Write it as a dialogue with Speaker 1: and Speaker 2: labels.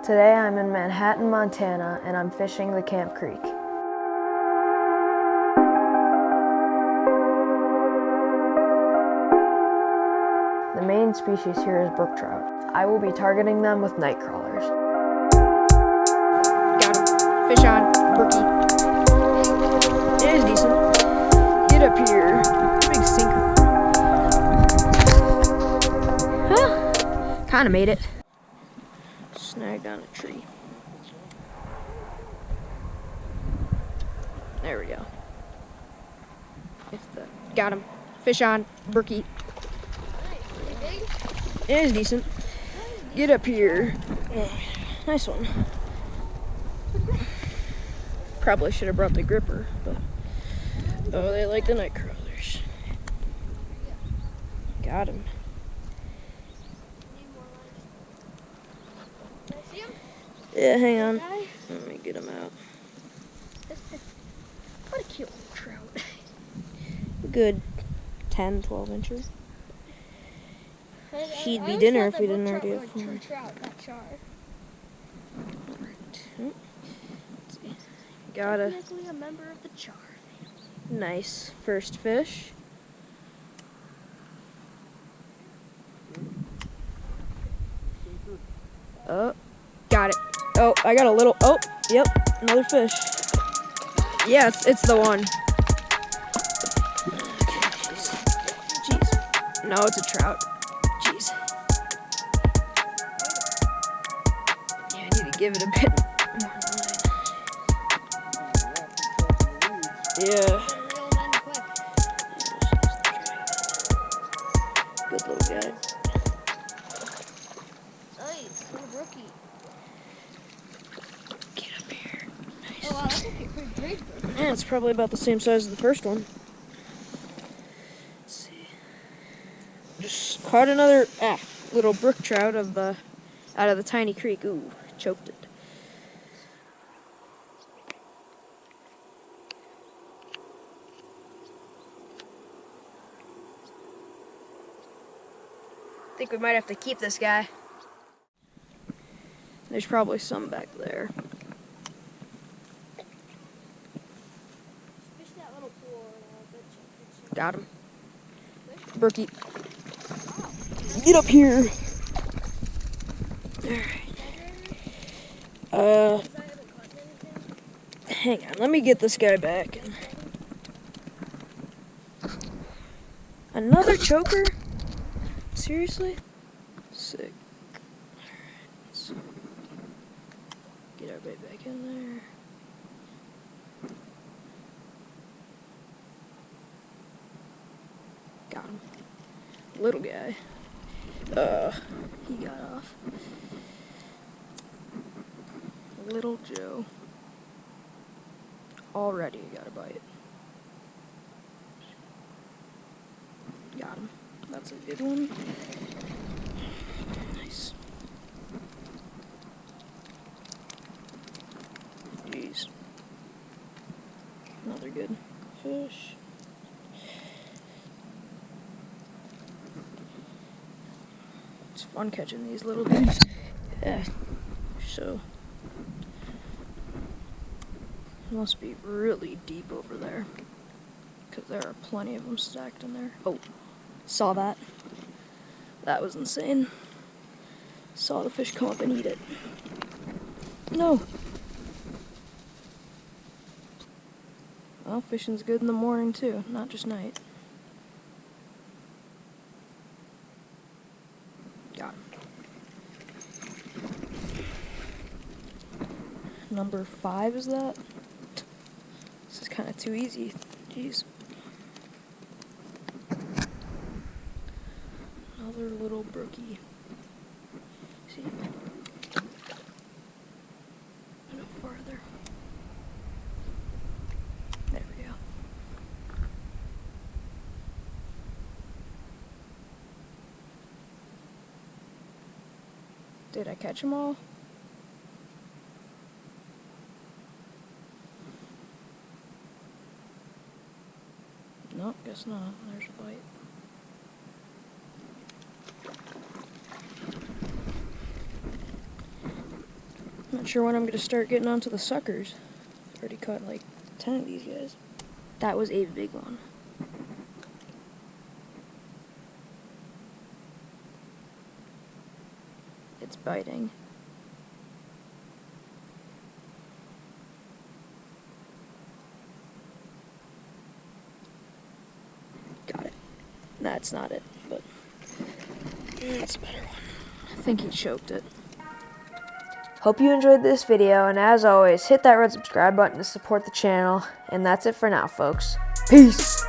Speaker 1: Today I'm in Manhattan, Montana, and I'm fishing the Camp Creek. The main species here is brook trout. I will be targeting them with night crawlers.
Speaker 2: Got him. Fish on. Brookie. It is decent. Get up here. Big sinker. Huh. Kinda made it. Snagged on a tree. There we go. Got him. Fish on. Brookie. It is decent. Get up here. Nice one. Probably should have brought the gripper, but oh, they like the night crawlers. Got him. Yeah, hang on. Let me get him out. What a cute little trout. Good 10, 12 inches. She'd be dinner if we didn't already have fun. Got a member of the char. Nice first fish. Oh, got it. Oh, I got a little. Oh, yep, another fish. Yeah, it's the one. Jeez. No, it's a trout. Jeez. Yeah, I need to give it a bit more line. Yeah. Good little guy.
Speaker 3: Nice, little brookie.
Speaker 2: Get up here. Nice.
Speaker 3: Oh wow, that's actually pretty big.
Speaker 2: Yeah, it's probably about the same size as the first one. Let's see. Just caught another little brook trout out of the tiny creek. Ooh, choked it. I think we might have to keep this guy. There's probably some back there.
Speaker 3: Fish that little pool and I'll bet you.
Speaker 2: Got him. Brookie. Get up here. Alright. Hang on, let me get this guy back. Another choker? Seriously? Sick. Alright, get our bait back in there. Got him. Little guy. He got off. Little Joe. Already got a bite. Got him. That's a good one. Nice. Jeez. Another good fish. It's fun catching these little dudes. Yeah. So. It must be really deep over there. Because there are plenty of them stacked in there. Oh. Saw that. That was insane. Saw the fish come up and eat it. No. Well, fishing's good in the morning too, not just night. Got him. Number 5 is that? This is kind of too easy. Jeez. Another little brookie. See? A little farther. There we go. Did I catch them all? Nope, guess not. There's a bite. Not sure when I'm gonna start getting onto the suckers. Already caught like 10 of these guys. That was a big one. It's biting. Got it. That's not it, but that's a better one. I think he choked it.
Speaker 1: Hope you enjoyed this video, and as always, hit that red subscribe button to support the channel. And that's it for now, folks. Peace!